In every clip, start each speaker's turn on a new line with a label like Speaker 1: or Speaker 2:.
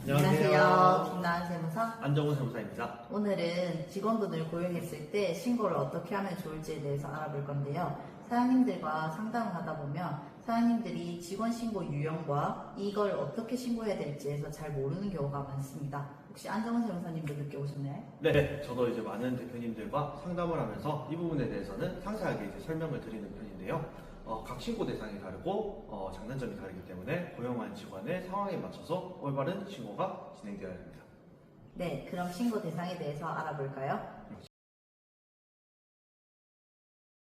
Speaker 1: 안녕하세요. 김나은 세무사.
Speaker 2: 안정훈 세무사입니다.
Speaker 1: 오늘은 직원분을 고용했을 때 신고를 어떻게 하면 좋을지에 대해서 알아볼 건데요. 사장님들과 상담을 하다 보면 사장님들이 직원 신고 유형과 이걸 어떻게 신고해야 될지에서 잘 모르는 경우가 많습니다. 혹시 안정훈 세무사님도 느껴보셨나요?
Speaker 2: 네, 저도 이제 많은 대표님들과 상담을 하면서 이 부분에 대해서는 상세하게 이제 설명을 드리는 편인데요. 각 신고 대상이 다르고 장단점이 다르기 때문에 고용한 직원의 상황에 맞춰서 올바른 신고가 진행되어야 합니다.
Speaker 1: 네, 그럼 신고 대상에 대해서 알아볼까요?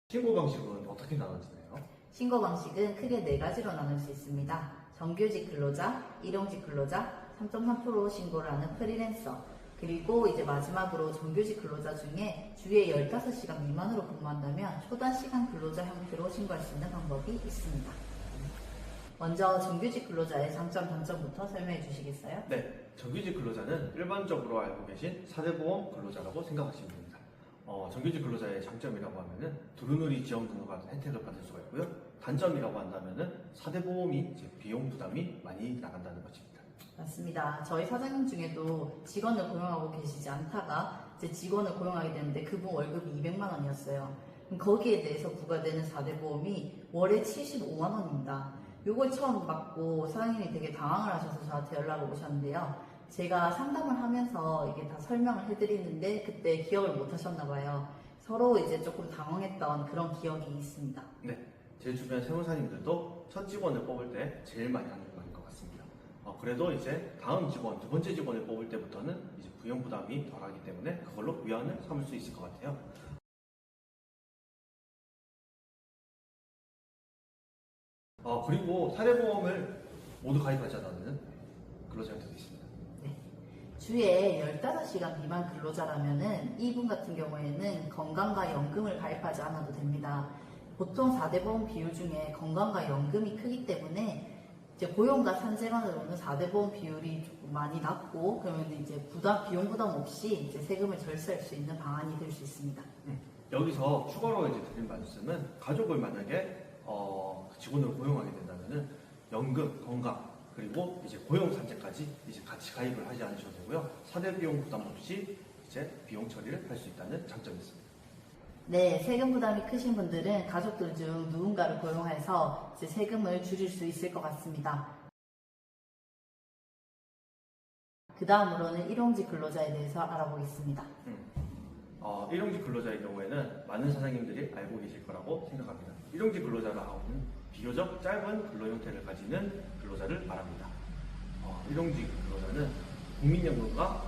Speaker 2: 신고 방식은 어떻게 나눠지나요?
Speaker 1: 신고 방식은 크게 4가지로 나눌 수 있습니다. 정규직 근로자, 일용직 근로자, 3.3% 신고를 하는 프리랜서, 그리고 이제 마지막으로 정규직 근로자 중에 주에 15시간 미만으로 근무한다면 초단시간 근로자 형태로 신고할 수 있는 방법이 있습니다. 먼저 정규직 근로자의 장점, 단점부터 설명해 주시겠어요?
Speaker 2: 네, 정규직 근로자는 일반적으로 알고 계신 4대 보험 근로자라고 생각하시면 됩니다. 정규직 근로자의 장점이라고 하면은 두루누리 지원금 같은 혜택을 받을 수가 있고요. 단점이라고 한다면은 4대 보험이 이제 비용 부담이 많이 나간다는 것입니다.
Speaker 1: 맞습니다. 저희 사장님 중에도 직원을 고용하고 계시지 않다가 이제 직원을 고용하게 되는데 그분 월급이 200만 원이었어요. 거기에 대해서 부과되는 4대 보험이 월에 75만 원입니다. 요걸 처음 받고 사장님이 되게 당황을 하셔서 저한테 연락을 오셨는데요. 제가 상담을 하면서 이게 다 설명을 해드리는데 그때 기억을 못 하셨나 봐요. 서로 이제 조금 당황했던 그런 기억이 있습니다.
Speaker 2: 네, 제 주변 세무사님들도 첫 직원을 뽑을 때 제일 많이 하는 말인 것 같습니다. 그래도 이제 다음 직원, 두 번째 직원을 뽑을 때부터는 이제 부용 부담이 덜하기 때문에 그걸로 위안을 삼을 수 있을 것 같아요. 그리고 사례보험을 모두 가입하지 않는 근로자들도 있습니다.
Speaker 1: 네. 주에 15시간 미만 근로자라면은 이분 같은 경우에는 건강과 연금을 가입하지 않아도 됩니다. 보통 4대 보험 비율 중에 건강과 연금이 크기 때문에 이제 고용과 산재만으로는 4대 보험 비율이 조금 많이 낮고 그러면 이제 비용 부담 없이 이제 세금을 절세할 수 있는 방안이 될 수 있습니다.
Speaker 2: 여기서 추가로 이제 드린 말씀은 가족을 만약에 직원을 고용하게 된다면은 연금, 건강 그리고 이제 고용 산재까지 이제 같이 가입을 하지 않으셔도 되고요. 4대 비용 부담 없이 이제 비용 처리를 할 수 있다는 장점이 있습니다.
Speaker 1: 네, 세금 부담이 크신 분들은 가족들 중 누군가를 고용해서 이제 세금을 줄일 수 있을 것 같습니다. 그 다음으로는 일용직 근로자에 대해서 알아보겠습니다.
Speaker 2: 일용직 근로자의 경우에는 많은 사장님들이 알고 계실 거라고 생각합니다. 일용직 근로자라 하고는 비교적 짧은 근로 형태를 가지는 근로자를 말합니다. 일용직 근로자는 국민연금과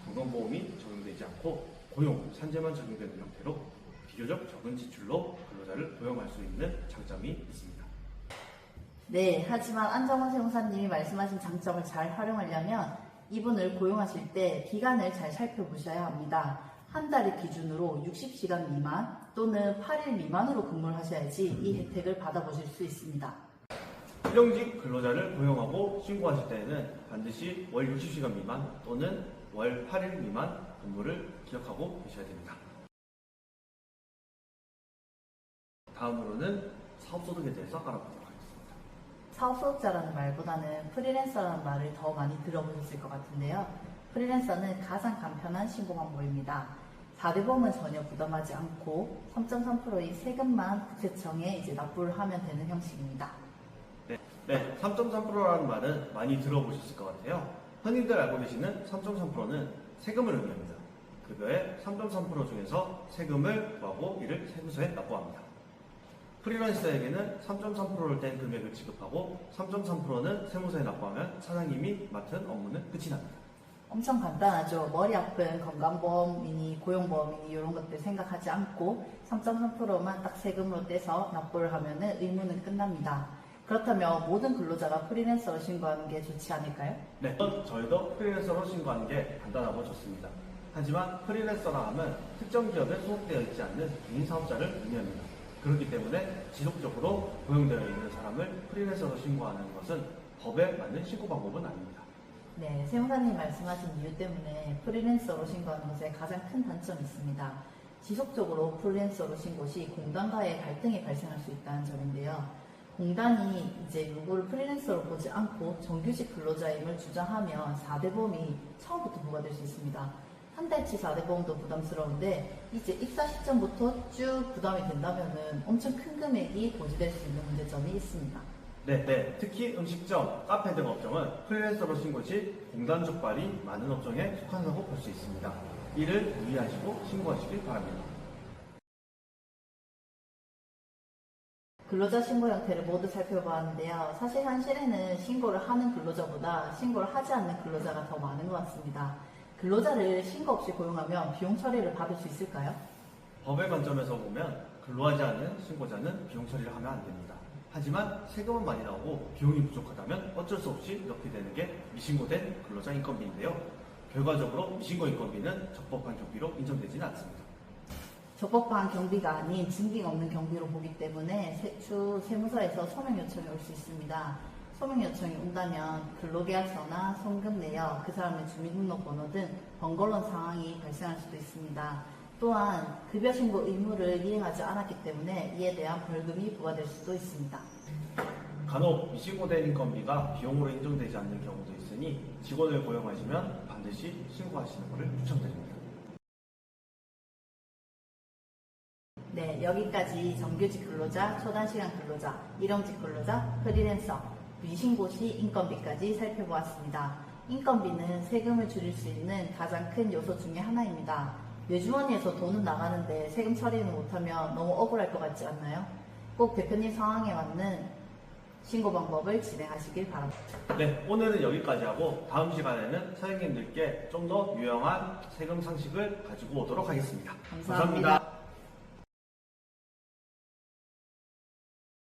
Speaker 2: 건강보험이 적용되지 않고 고용, 산재만 적용되는 형태로 비교적 적은 지출로 근로자를 고용할 수 있는 장점이 있습니다.
Speaker 1: 네, 하지만 안정원 세무사님이 말씀하신 장점을 잘 활용하려면 이분을 고용하실 때 기간을 잘 살펴보셔야 합니다. 한 달을 기준으로 60시간 미만 또는 8일 미만으로 근무를 하셔야지 이 혜택을 받아보실 수 있습니다.
Speaker 2: 일용직 근로자를 고용하고 신고하실 때에는 반드시 월 60시간 미만 또는 월 8일 미만 근무를 기억하고 계셔야 됩니다. 다음으로는 사업소득에 대해서 알아보도록 하겠습니다.
Speaker 1: 사업소득자라는 말보다는 프리랜서라는 말을 더 많이 들어보셨을 것 같은데요. 프리랜서는 가장 간편한 신고 방법입니다. 4대 보험은 전혀 부담하지 않고 3.3%의 세금만 국세청에 이제 납부를 하면 되는 형식입니다.
Speaker 2: 네, 3.3%라는 말은 많이 들어보셨을 것 같아요. 흔히들 알고 계시는 3.3%는 세금을 의미합니다. 급여의 3.3% 중에서 세금을 구하고 이를 세무서에 납부합니다. 프리랜서에게는 3.3%를 뗀 금액을 지급하고 3.3%는 세무서에 납부하면 사장님이 맡은 업무는 끝이 납니다.
Speaker 1: 엄청 간단하죠. 머리 아픈 건강보험이니 고용보험이니 이런 것들 생각하지 않고 3.3%만 딱 세금으로 떼서 납부를 하면 의무는 끝납니다. 그렇다면 모든 근로자가 프리랜서로 신고하는 게 좋지 않을까요?
Speaker 2: 네, 저희도 프리랜서로 신고하는 게 간단하고 좋습니다. 하지만 프리랜서라 하면 특정 기업에 소속되어 있지 않는 개인 사업자를 의미합니다. 그렇기 때문에 지속적으로 고용되어 있는 사람을 프리랜서로 신고하는 것은 법에 맞는 신고 방법은 아닙니다.
Speaker 1: 네, 세무사님 말씀하신 이유 때문에 프리랜서로 신고하는 것에 가장 큰 단점이 있습니다. 지속적으로 프리랜서로 신고 시 공단과의 갈등이 발생할 수 있다는 점인데요. 공단이 이제 누구를 프리랜서로 보지 않고 정규직 근로자임을 주장하면 4대 보험이 처음부터 부과될 수 있습니다. 한 달치 4대 보험도 부담스러운데 이제 입사 시점부터 쭉 부담이 된다면은 엄청 큰 금액이 고지될 수 있는 문제점이 있습니다.
Speaker 2: 네. 특히 음식점, 카페 등 업종은 프리랜서로 신고 시 공단 적발이 많은 업종에 속한다고 볼 수 있습니다. 이를 유의하시고 신고하시길 바랍니다.
Speaker 1: 근로자 신고 형태를 모두 살펴보았는데요. 사실 현실에는 신고를 하는 근로자보다 신고를 하지 않는 근로자가 더 많은 것 같습니다. 근로자를 신고 없이 고용하면 비용 처리를 받을 수 있을까요?
Speaker 2: 법의 관점에서 보면 근로하지 않은 신고자는 비용 처리를 하면 안 됩니다. 하지만 세금은 많이 나오고 비용이 부족하다면 어쩔 수 없이 이렇게 되는 게 미신고된 근로자 인건비인데요. 결과적으로 미신고 인건비는 적법한 경비로 인정되지는 않습니다.
Speaker 1: 적법한 경비가 아닌 증빙 없는 경비로 보기 때문에 추후 세무서에서 소명 요청이 올 수 있습니다. 소명 요청이 온다면 근로계약서나 송금 내역, 그 사람의 주민등록번호 등 번거로운 상황이 발생할 수도 있습니다. 또한 급여 신고 의무를 이행하지 않았기 때문에 이에 대한 벌금이 부과될 수도 있습니다.
Speaker 2: 간혹 미신고된 인건비가 비용으로 인정되지 않는 경우도 있으니 직원을 고용하시면 반드시 신고하시는 것을 추천드립니다.
Speaker 1: 네, 여기까지 정규직 근로자, 초단시간 근로자, 일용직 근로자, 프리랜서, 미신고 시 인건비까지 살펴보았습니다. 인건비는 세금을 줄일 수 있는 가장 큰 요소 중에 하나입니다. 외주머니에서 돈은 나가는데 세금 처리는 못하면 너무 억울할 것 같지 않나요? 꼭 대표님 상황에 맞는 신고 방법을 진행하시길 바랍니다.
Speaker 2: 네, 오늘은 여기까지 하고 다음 시간에는 사장님들께 좀 더 유용한 세금 상식을 가지고 오도록 하겠습니다.
Speaker 1: 감사합니다.